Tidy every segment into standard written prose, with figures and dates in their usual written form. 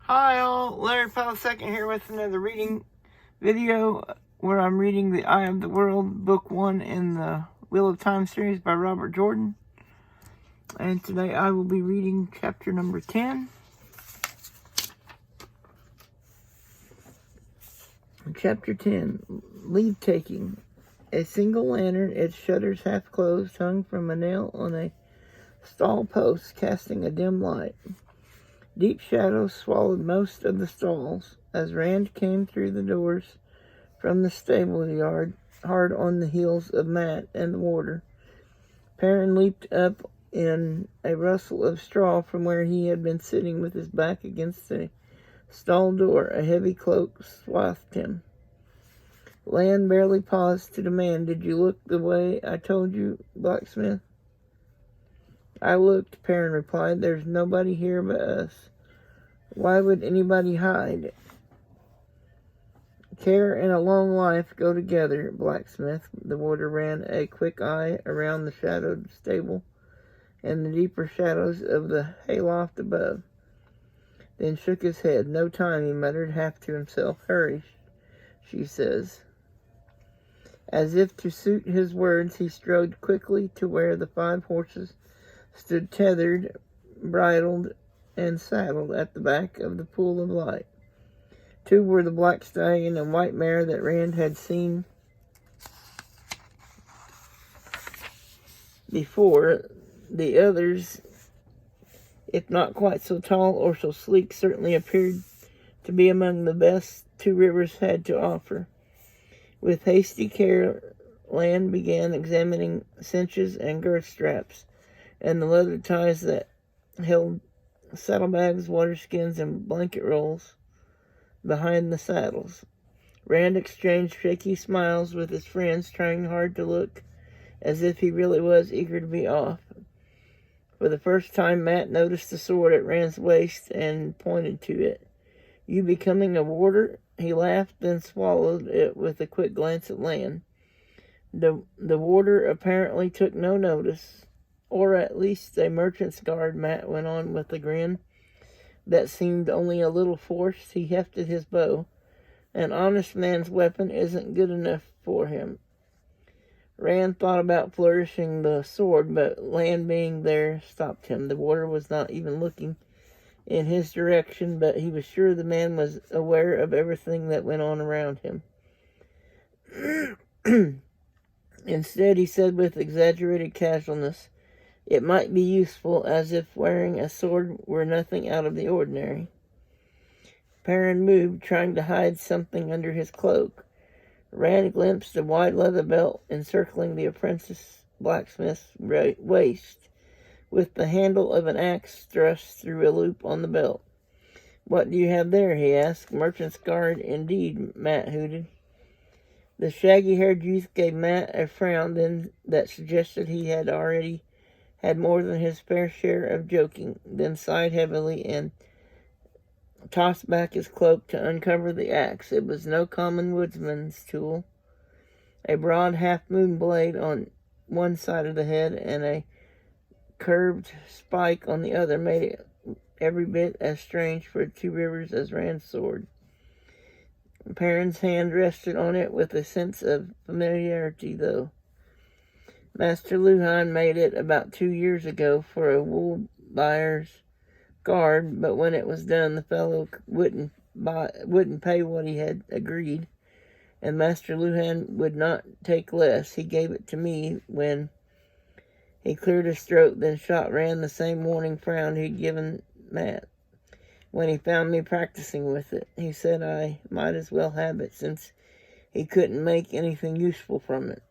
Hi all, Larry Powell II here with another reading video where I'm reading The Eye of the World, Book 1 in the Wheel of Time series by Robert Jordan. And today I will be reading chapter number 10. Chapter 10, Leave Taking. A single lantern, its shutters half closed, hung from a nail on a stall post, casting a dim light. Deep shadows swallowed most of the stalls as Rand came through the doors from the stable yard, hard on the heels of Matt and the warder. Perrin leaped up in a rustle of straw from where he had been sitting with his back against the stall door. A heavy cloak swathed him. Land barely paused to demand, "Did you look the way I told you, blacksmith?" "I looked," Perrin replied. "There's nobody here but us. Why would anybody hide?" "Care and a long life go together, blacksmith." The warder ran a quick eye around the shadowed stable and the deeper shadows of the hayloft above, then shook his head. "No time," he muttered, half to himself. "Hurry, she says." As if to suit his words, he strode quickly to where the 5 horses stood tethered, bridled, and saddled at the back of the pool of light. 2 were the black stallion and white mare that Rand had seen before. The others, if not quite so tall or so sleek, certainly appeared to be among the best Two Rivers had to offer. With hasty care, Land began examining cinches and girth straps, and the leather ties that held saddlebags, water skins, and blanket rolls behind the saddles. Rand exchanged shaky smiles with his friends, trying hard to look as if he really was eager to be off. For the first time, Matt noticed the sword at Rand's waist and pointed to it. "You becoming a warder?" He laughed, then swallowed it with a quick glance at Land. The warder apparently took no notice, or at least a merchant's guard, Matt went on with a grin that seemed only a little forced. He hefted his bow. "An honest man's weapon isn't good enough for him." Rand thought about flourishing the sword, but Land being there stopped him. The warder was not even looking in his direction, but he was sure the man was aware of everything that went on around him. Instead, he said with exaggerated casualness, "It might be useful," as if wearing a sword were nothing out of the ordinary. Perrin moved, trying to hide something under his cloak. Rand glimpsed a wide leather belt encircling the apprentice blacksmith's waist, with the handle of an axe thrust through a loop on the belt. "What do you have there?" he asked. "Merchant's guard, indeed," Matt hooted. The shaggy-haired youth gave Matt a frown then that suggested he had already had more than his fair share of joking, then sighed heavily and tossed back his cloak to uncover the axe. It was no common woodsman's tool. A broad half-moon blade on one side of the head and a curved spike on the other made it every bit as strange for Two Rivers as Rand's sword. Perrin's hand rested on it with a sense of familiarity, though. Master Luhan made it about 2 years ago for a wool buyer's guard, but when it was done, the fellow wouldn't pay what he had agreed, and Master Luhan would not take less. He gave it to me when he cleared his throat, then shot Rand the same warning frown he'd given Matt when he found me practicing with it. He said I might as well have it, since he couldn't make anything useful from it."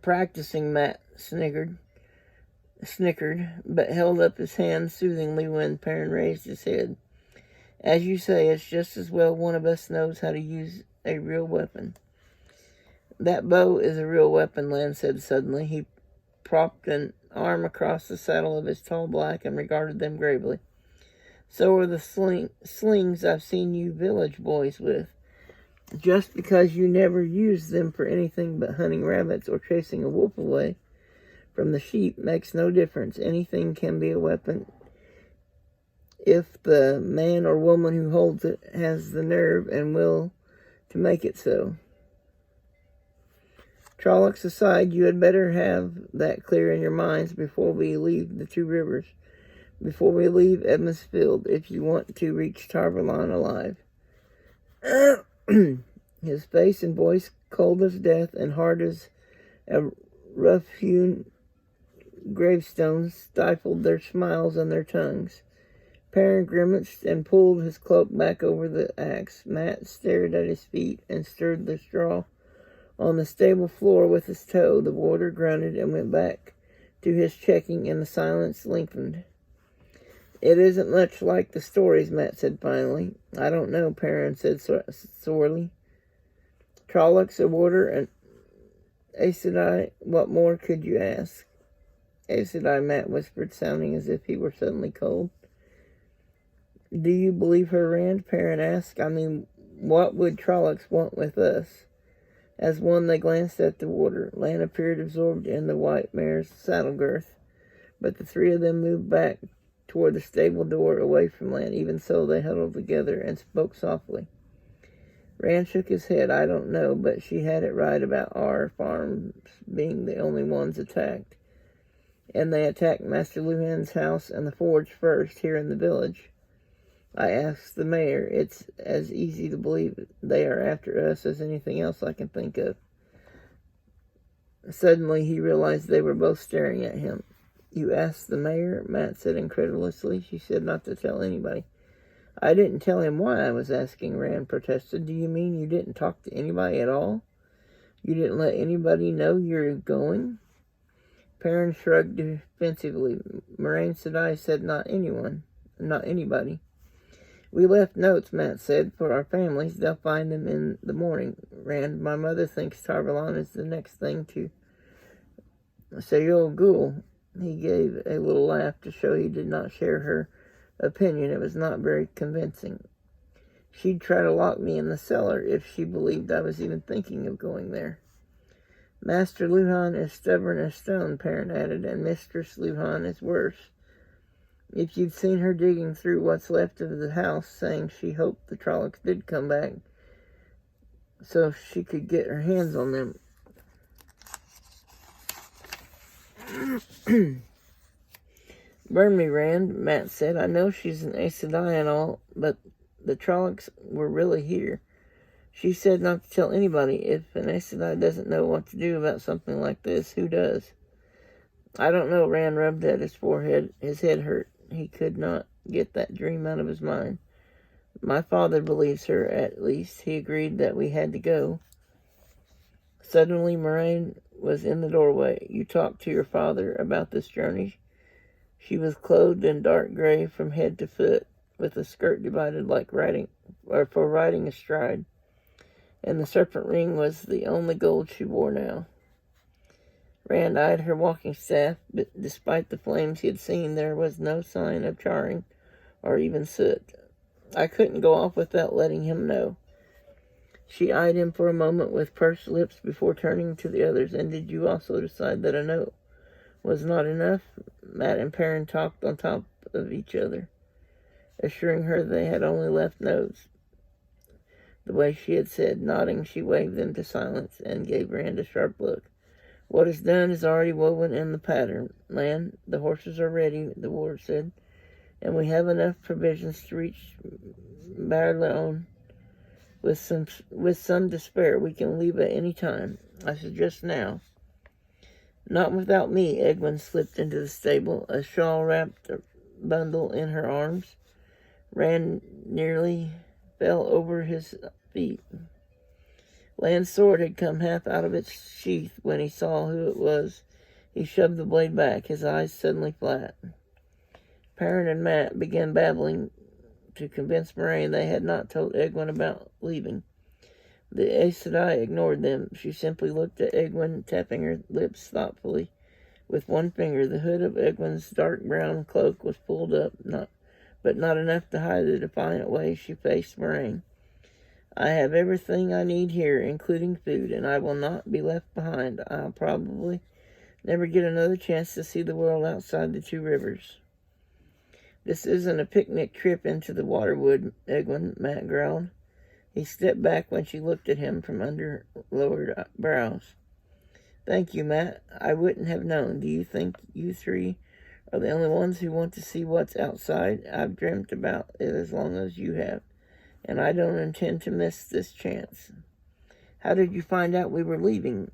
"Practicing," Matt snickered, but held up his hand soothingly when Perrin raised his head. "As you say, it's just as well one of us knows how to use a real weapon." "That bow is a real weapon," Land said suddenly. He propped an arm across the saddle of his tall black and regarded them gravely. "So are the slings I've seen you village boys with. Just because you never use them for anything but hunting rabbits or chasing a wolf away from the sheep makes no difference. Anything can be a weapon if the man or woman who holds it has the nerve and will to make it so. Trollocs aside, you had better have that clear in your minds before we leave the two rivers, before we leave Edmondsfield, if you want to reach Tarvalon alive. His face and voice cold as death and hard as a rough-hewn gravestone stifled their smiles and their tongues. Perrin grimaced and pulled his cloak back over the axe. Matt stared at his feet and stirred the straw on the stable floor with his toe. The warder grunted and went back to his checking, and the silence lengthened. It isn't much like the stories, Matt said finally. I don't know, Perrin said sorely. Trollocs, a warder, and Aes Sedai, what more could you ask? Aes Sedai, Matt whispered, sounding as if he were suddenly cold. Do you believe her, Rand? Perrin asked. I mean, what would Trollocs want with us? As one, they glanced at the warder. Lan appeared absorbed in the white mare's saddle girth, but the three of them moved back toward the stable door, away from Lan. Even so, they huddled together and spoke softly. Rand shook his head. I don't know, but she had it right about our farms being the only ones attacked. And they attacked Master Luhan's house and the forge first, here in the village. I asked the mayor. It's as easy to believe they are after us as anything else I can think of. Suddenly he realized they were both staring at him. You asked the mayor? Matt said incredulously. She said not to tell anybody. I didn't tell him why I was asking, Rand protested. Do you mean you didn't talk to anybody at all? You didn't let anybody know you're going? Perrin shrugged defensively. Moraine Sedai said not anybody. We left notes, Matt said, for our families. They'll find them in the morning. Rand, my mother thinks Tarvalon is the next thing to Sayul Ghul. He gave a little laugh to show he did not share her opinion. It was not very convincing. She'd try to lock me in the cellar if she believed I was even thinking of going there. Master Luhan is stubborn as stone, Perrin added, and Mistress Luhan is worse. If you'd seen her digging through what's left of the house, saying she hoped the Trollocs did come back so she could get her hands on them. Burn me, Rand, Matt said. I know she's an Aes Sedai and all, but the Trollocs were really here. She said not to tell anybody. If an Aes Sedai doesn't know what to do about something like this, who does? I don't know, Rand rubbed at his forehead. His head hurt. He could not get that dream out of his mind. My father believes her, at least. He agreed that we had to go. Suddenly, Moraine was in the doorway. You talked to your father about this journey? She was clothed in dark gray from head to foot, with a skirt divided like for riding astride. And the serpent ring was the only gold she wore now. Rand eyed her walking staff, but despite the flames he had seen, there was no sign of charring or even soot. I couldn't go off without letting him know. She eyed him for a moment with pursed lips before turning to the others. And did you also decide that a note was not enough? Matt and Perrin talked on top of each other, assuring her they had only left notes. The way she had said, nodding, she waved them to silence and gave Rand a sharp look. What is done is already woven in the pattern. Lan, the horses are ready, the warder said, and we have enough provisions to reach Barleon. With some despair, we can leave at any time. I suggest now. Not without me. Egwene slipped into the stable, a shawl-wrapped bundle in her arms. Rand nearly fell over his feet. Lan's sword had come half out of its sheath when he saw who it was. He shoved the blade back, his eyes suddenly flat. Perrin and Matt began babbling to convince Moraine they had not told Egwene about leaving. The Aes Sedai ignored them. She simply looked at Egwene, tapping her lips thoughtfully with one finger. The hood of Egwene's dark brown cloak was pulled up, but not enough to hide the defiant way she faced Moraine. I have everything I need here, including food, and I will not be left behind. I'll probably never get another chance to see the world outside the two rivers. This isn't a picnic trip into the Waterwood, Egwin, Matt growled. He stepped back when she looked at him from under lowered brows. Thank you, Matt. I wouldn't have known. Do you think you three are the only ones who want to see what's outside? I've dreamt about it as long as you have, and I don't intend to miss this chance. How did you find out we were leaving?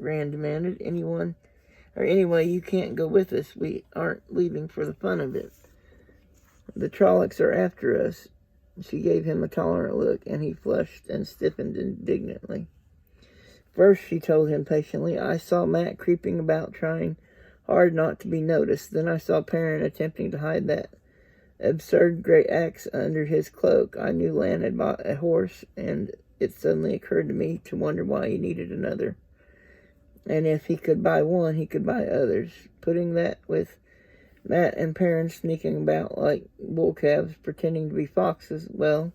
Rand demanded. Anyway, you can't go with us. We aren't leaving for the fun of it. The Trollocs are after us. She gave him a tolerant look, and he flushed and stiffened indignantly. First, she told him patiently, I saw Matt creeping about, trying hard not to be noticed. Then I saw Perrin attempting to hide that absurd great axe under his cloak. I knew Lan had bought a horse, and it suddenly occurred to me to wonder why he needed another. And if he could buy one, he could buy others. Putting that with Matt and Perrin sneaking about like bull calves, pretending to be foxes, well,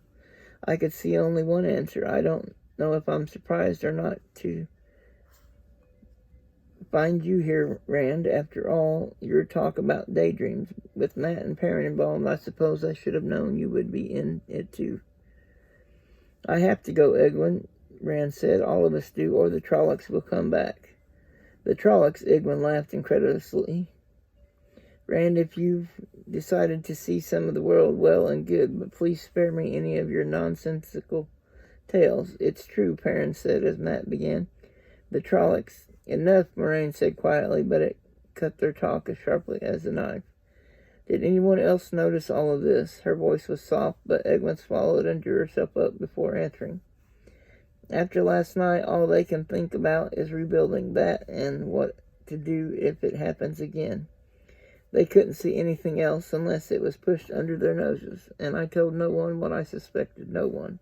I could see only one answer. I don't know if I'm surprised or not to find you here, Rand. After all, your talk about daydreams. With Matt and Perrin involved, I suppose I should have known you would be in it too. I have to go, Egwin, Rand said. All of us do, or the Trollocs will come back. The Trollocs, Egwin laughed incredulously. Rand, if you've decided to see some of the world, well and good, but please spare me any of your nonsensical tales. It's true, Perrin said as Matt began. The Trollocs. Enough, Moraine said quietly, but it cut their talk as sharply as a knife. Did anyone else notice all of this? Her voice was soft, but Egwin swallowed and drew herself up before answering. After last night, all they can think about is rebuilding that and what to do if it happens again. They couldn't see anything else unless it was pushed under their noses, and I told no one what I suspected, no one.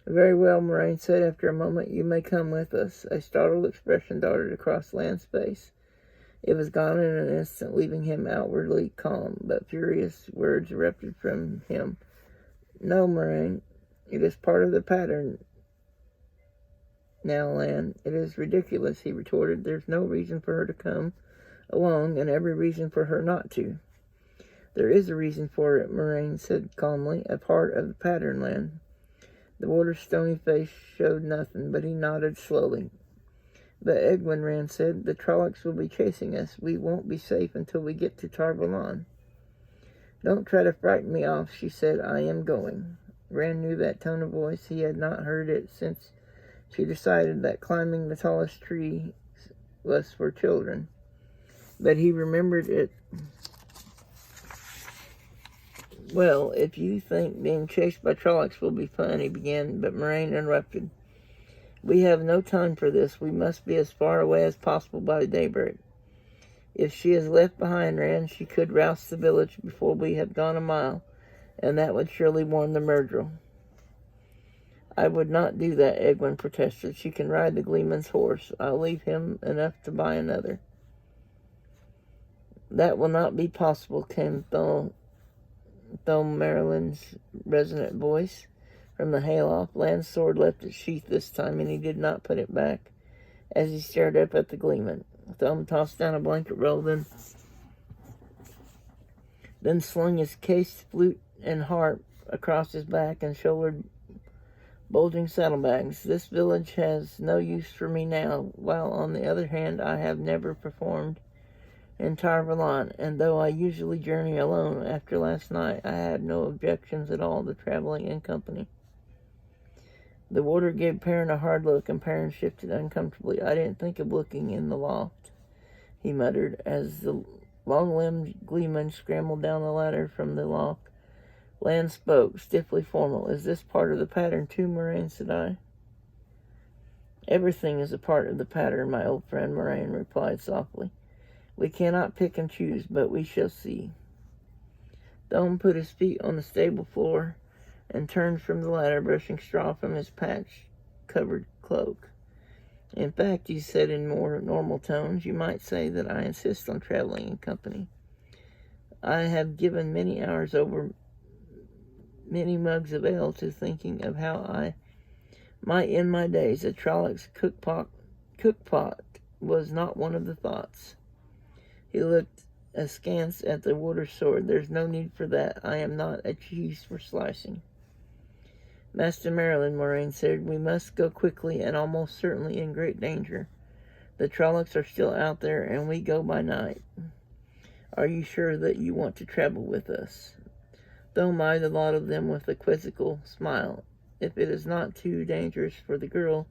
Very well, Moraine said after a moment. You may come with us. A startled expression darted across Lan's face. It was gone in an instant, leaving him outwardly calm, but furious words erupted from him. No, Moraine. It is part of the pattern. Now, Lan, it is ridiculous, he retorted. There's no reason for her to come along, and every reason for her not to. There is a reason for it, Moraine said calmly. A part of the pattern, Lan. The warder's stony face showed nothing, but he nodded slowly. But Egwin, Rand said, the Trollocs will be chasing us. We won't be safe until we get to Tar-Valon. Don't try to frighten me off, she said. I am going. Rand knew that tone of voice. He had not heard it since she decided that climbing the tallest tree was for children. But he remembered it. Well, if you think being chased by Trollocs will be fun, he began, but Moraine interrupted. We have no time for this. We must be as far away as possible by daybreak. If she is left behind, Rand, she could rouse the village before we have gone a mile, and that would surely warn the Murdrel. I would not do that, Egwin protested. She can ride the Gleeman's horse. I'll leave him enough to buy another. That will not be possible, came Maryland's resonant voice from the hayloft. Lan's sword left its sheath this time, and he did not put it back as he stared up at the Gleeman. Thumb tossed down a blanket roll, then slung his cased flute and harp across his back and shouldered bulging saddlebags. This village has no use for me now, while on the other hand I have never performed in Tar-Valon, and though I usually journey alone, after last night I had no objections at all to traveling in company. The warder gave Perrin a hard look, and Perrin shifted uncomfortably. I didn't think of looking in the loft, he muttered, as the long-limbed Gleeman scrambled down the ladder from the loft. Lan spoke, stiffly formal. Is this part of the pattern too, Moraine, said I. Everything is a part of the pattern, my old friend, Moraine replied softly. We cannot pick and choose, but we shall see. Thome put his feet on the stable floor and turned from the ladder, brushing straw from his patch-covered cloak. In fact, he said in more normal tones, you might say that I insist on traveling in company. I have given many hours over many mugs of ale to thinking of how I might end my days. A Trollocs cookpot was not one of the thoughts. He looked askance at the warder's sword. There's no need for that. I am not a cheese for slicing. Master Maryland, Moraine said, we must go quickly and almost certainly in great danger. The Trollocs are still out there, and we go by night. Are you sure that you want to travel with us? Thome eyed the lot of them with a quizzical smile. If it is not too dangerous for the girl,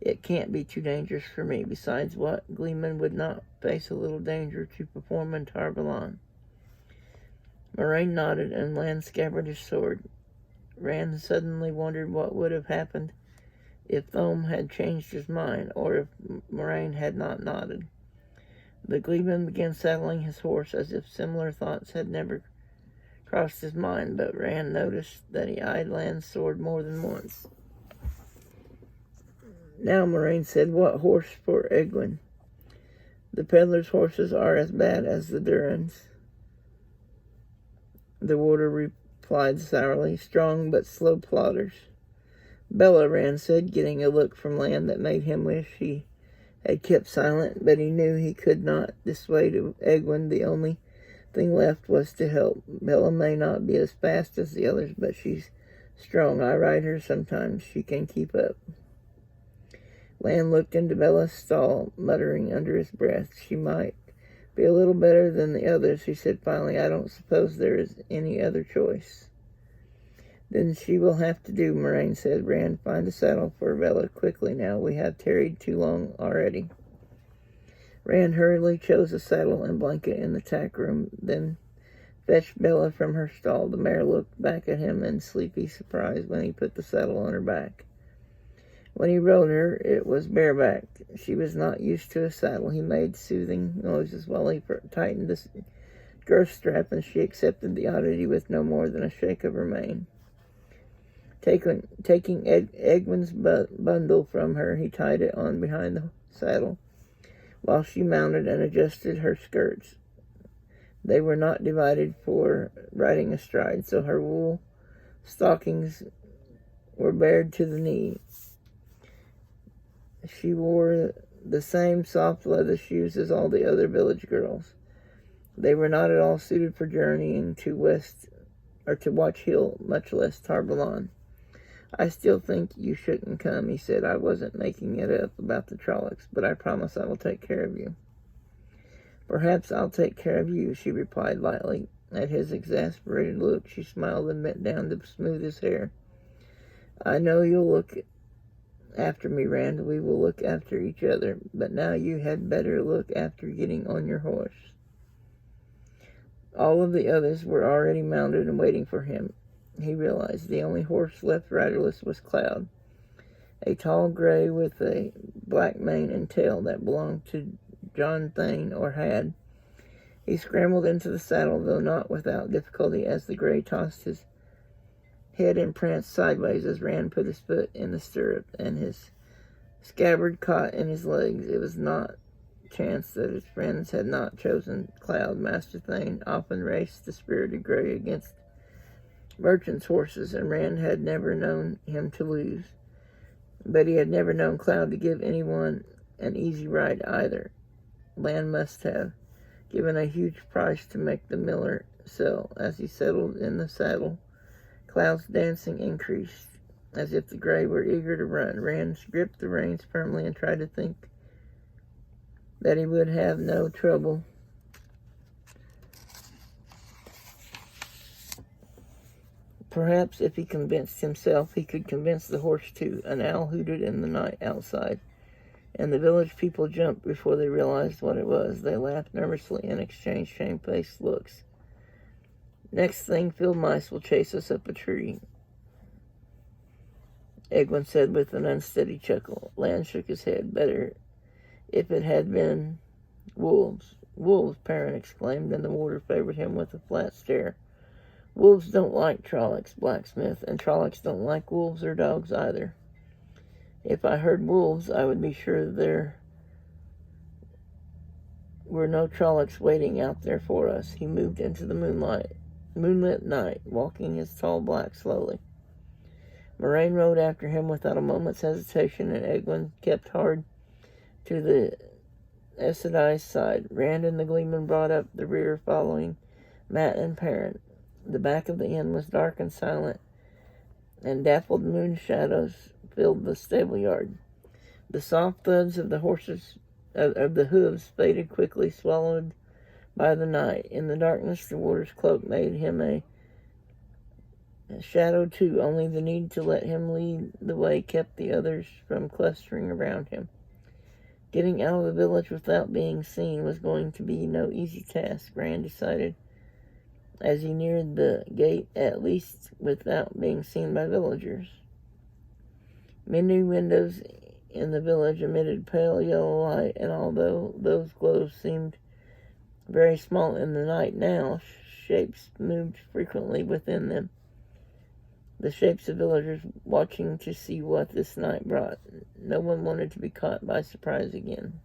it can't be too dangerous for me. Besides, what gleeman would not face a little danger to perform in Tar-Balan? Moraine nodded, and Lan scabbarded his sword. Rand suddenly wondered what would have happened if Thome had changed his mind, or if Moraine had not nodded. The gleeman began saddling his horse as if similar thoughts had never crossed his mind, but Rand noticed that he eyed Lan's sword more than once. Now, Moraine said, what horse for Egwin? The peddler's horses are as bad as the Durans. The warder replied sourly, strong but slow plodders. Bella, Rand said, getting a look from Lan that made him wish he had kept silent, but he knew he could not dissuade Egwin. The only thing left was to help. Bella may not be as fast as the others, but she's strong. I ride her sometimes. She can keep up. Lan looked into Bella's stall, muttering under his breath. She might be a little better than the others, he said finally. I don't suppose there is any other choice. Then she will have to do, Moraine said. Rand, find a saddle for Bella quickly now. We have tarried too long already. Rand hurriedly chose a saddle and blanket in the tack room, then fetched Bella from her stall. The mare looked back at him in sleepy surprise when he put the saddle on her back. When he rode her, it was barebacked. She was not used to a saddle. He made soothing noises while he tightened the girth strap, and she accepted the oddity with no more than a shake of her mane. Taking Egwin's bundle from her, he tied it on behind the saddle, while she mounted and adjusted her skirts. They were not divided for riding astride, so her wool stockings were bared to the knee. She wore the same soft leather shoes as all the other village girls. They were not at all suited for journeying to Watch Hill, much less Tar-Balan. I still think you shouldn't come, he said. I wasn't making it up about the Trollocs, but I promise I will take care of you. Perhaps I'll take care of you, she replied lightly. At his exasperated look, she smiled and bent down to smooth his hair. I know you'll look after me, Rand. We will look after each other, but now you had better look after getting on your horse. All of the others were already mounted and waiting for him. He realized the only horse left riderless was Cloud, a tall gray with a black mane and tail that belonged to John Thane, or had. He scrambled into the saddle, though not without difficulty, as the gray tossed his head and pranced sideways as Rand put his foot in the stirrup, and his scabbard caught in his legs. It was not chance that his friends had not chosen Cloud. Master Thane often raced the spirited gray against merchants' horses, and Rand had never known him to lose. But he had never known Cloud to give anyone an easy ride either. Lan must have given a huge price to make the miller sell. As he settled in the saddle, Cloud's dancing increased, as if the gray were eager to run. Rand gripped the reins firmly and tried to think that he would have no trouble. Perhaps if he convinced himself, he could convince the horse too. An owl hooted in the night outside, and the village people jumped before they realized what it was. They laughed nervously and exchanged shamefaced looks. Next thing, field mice will chase us up a tree, Egwin said with an unsteady chuckle. Lan shook his head. Better if it had been wolves. Wolves, Perrin exclaimed, and the warder favored him with a flat stare. Wolves don't like Trollocs, Blacksmith, and Trollocs don't like wolves or dogs either. If I heard wolves, I would be sure there were no Trollocs waiting out there for us. He moved into the moonlit night, walking his tall black slowly. Moraine rode after him without a moment's hesitation, and Egwin kept hard to the Essedai's side. Rand and the Gleeman brought up the rear, following Matt and Perrin. The back of the inn was dark and silent, and dappled moon shadows filled the stable yard. The soft thuds of the hooves faded quickly, swallowed by the night. In the darkness, the warder's cloak made him a shadow too. Only the need to let him lead the way kept the others from clustering around him. Getting out of the village without being seen was going to be no easy task, Rand decided, as he neared the gate, at least without being seen by villagers. Many windows in the village emitted pale yellow light, and although those glows seemed very small in the night now, shapes moved frequently within them. The shapes of villagers watching to see what this night brought. No one wanted to be caught by surprise again.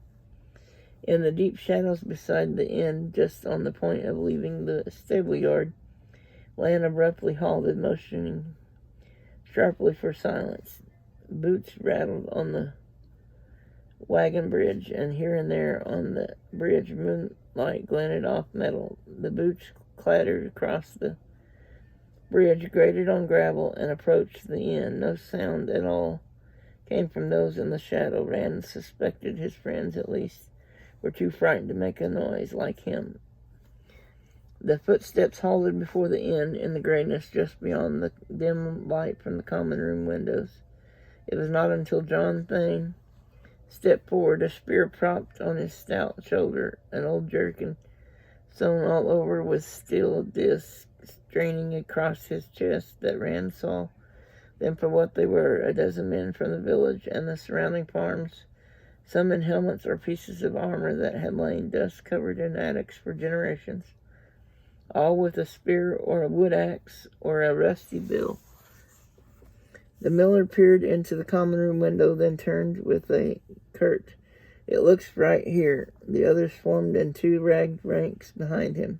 In the deep shadows beside the inn, just on the point of leaving the stable yard, Lan abruptly halted, motioning sharply for silence. Boots rattled on the wagon bridge, and here and there on the bridge moonlight glinted off metal. The boots clattered across the bridge, grated on gravel, and approached the inn. No sound at all came from those in the shadow. Rand suspected his friends, at least, were too frightened to make a noise like him. The footsteps halted before the inn in the grayness just beyond the dim light from the common room windows. It was not until John Thane stepped forward, a spear propped on his stout shoulder, an old jerkin sewn all over with steel discs straining across his chest, that Rand saw them for what they were, a dozen men from the village and the surrounding farms, some in helmets or pieces of armor that had lain dust-covered in attics for generations, all with a spear or a wood axe or a rusty bill. The miller peered into the common room window, then turned with a curt, "It looks right here." The others formed in two ragged ranks behind him,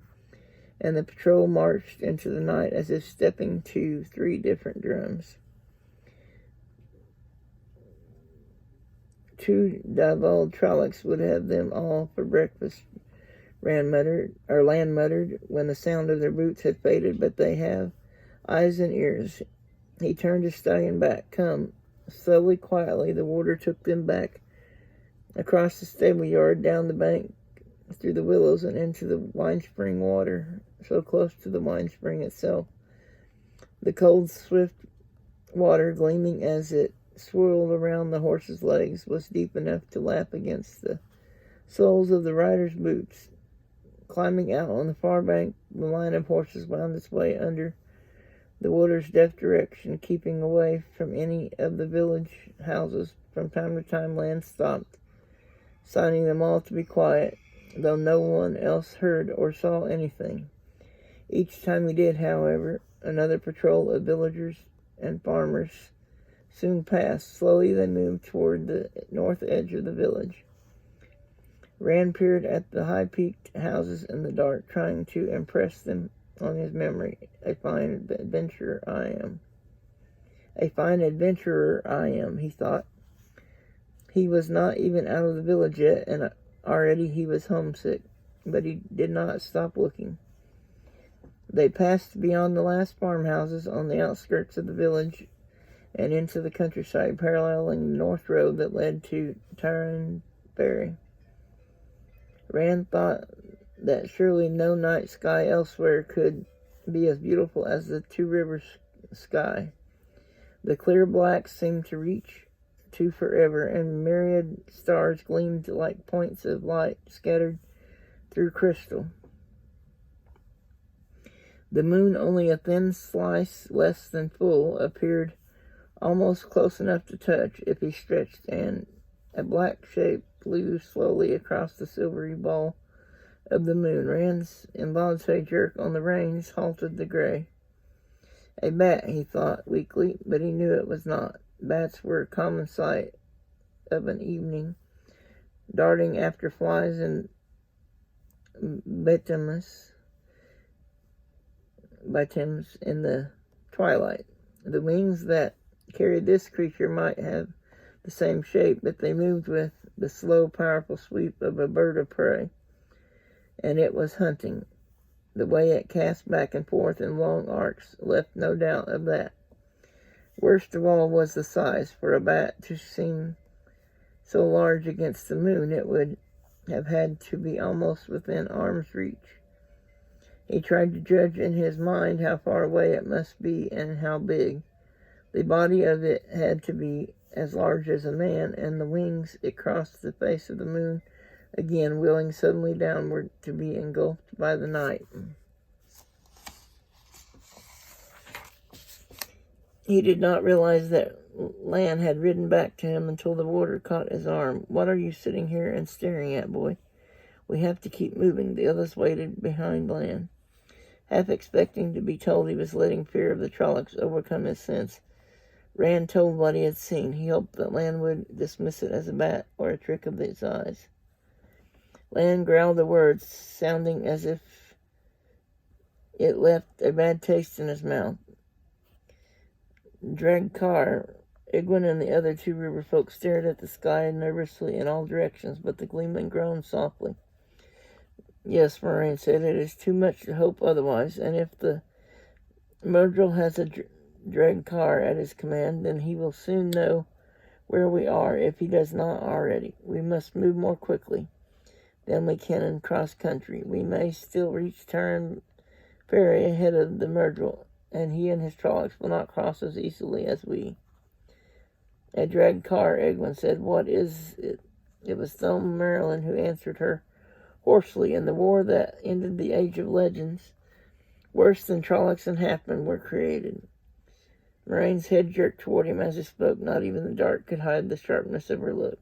and the patrol marched into the night as if stepping to three different drums. "Two Davald Trollocs would have them all for breakfast," Lan muttered, when the sound of their boots had faded, "but they have eyes and ears." He turned his stallion back. "Come." Slowly, quietly, the warder took them back across the stable yard, down the bank, through the willows, and into the wine spring water, so close to the wine spring itself. The cold, swift water, gleaming as it swirled around the horses' legs, was deep enough to lap against the soles of the riders' boots. Climbing out on the far bank, the line of horses wound its way under the water's deft direction, keeping away from any of the village houses. From time to time, Lan stopped, signing them all to be quiet, though no one else heard or saw anything. Each time he did, however, another patrol of villagers and farmers soon passed. Slowly they moved toward the north edge of the village. Rand peered at the high-peaked houses in the dark, trying to impress them on his memory. A fine adventurer I am, he thought. He was not even out of the village yet, and already he was homesick, but he did not stop looking. They passed beyond the last farmhouses on the outskirts of the village and into the countryside, paralleling the north road that led to Tyrone Ferry. Rand thought that surely no night sky elsewhere could be as beautiful as the Two Rivers sky. The clear black seemed to reach to forever, and myriad stars gleamed like points of light scattered through crystal. The moon, only a thin slice less than full, appeared almost close enough to touch if he stretched, and a black shape flew slowly across the silvery ball of the moon. Rand's involuntary jerk on the reins halted the gray. A bat, he thought weakly, but he knew it was not. Bats were a common sight of an evening, darting after flies and bitimus in the twilight. The wings that carried this creature might have the same shape, but they moved with the slow, powerful sweep of a bird of prey. And it was hunting. The way it cast back and forth in long arcs left no doubt of that. Worst of all was the size. For a bat to seem so large against the moon, it would have had to be almost within arm's reach. He tried to judge in his mind how far away it must be and how big. The body of it had to be as large as a man, and the wings it crossed the face of the moon again, wheeling suddenly downward to be engulfed by the night. He did not realize that land had ridden back to him until the warder caught his arm. "What are you sitting here and staring at, boy? We have to keep moving." The others waited behind Land, half expecting to be told he was letting fear of the Trollocs overcome his sense. Rand told what he had seen. He hoped that Land would dismiss it as a bat or a trick of his eyes. Land growled the words, sounding as if it left a bad taste in his mouth. Drag car. Igwin and the other two river folk stared at the sky nervously in all directions, but the gleeman groaned softly. "Yes," Moraine said, "it is too much to hope otherwise, and if the Murdrel has a drag car at his command, then he will soon know where we are, if he does not already. We must move more quickly than we can in cross-country. We may still reach Tarn Ferry ahead of the Murdrel, and he and his Trollocs will not cross as easily as we." "A drag car," Egwin said. "What is it?" It was Thom Merrilin who answered her hoarsely. "In the war that ended the Age of Legends, worse than Trollocs and Halfmen were created." Moraine's head jerked toward him as he spoke. Not even the dark could hide the sharpness of her look.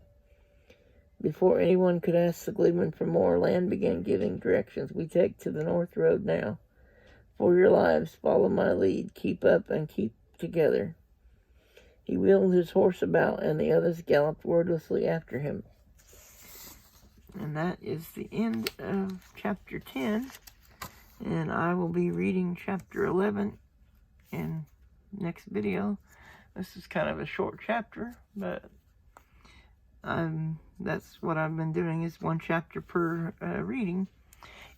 Before anyone could ask the gleeman for more, Land began giving directions. "We take to the north road now. For your lives, follow my lead. Keep up and keep together." He wheeled his horse about, and the others galloped wordlessly after him. And that is the end of Chapter 10. And I will be reading Chapter 11 in next video. This is kind of a short chapter, but that's what I've been doing, is one chapter per reading.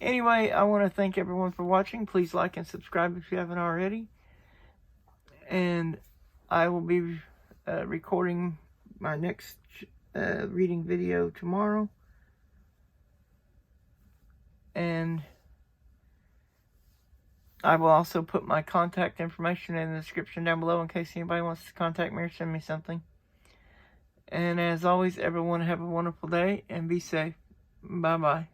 Anyway, I want to thank everyone for watching. Please like and subscribe if you haven't already. And I will be recording my next reading video tomorrow. And I will also put my contact information in the description down below in case anybody wants to contact me or send me something. And as always, everyone have a wonderful day and be safe. Bye-bye.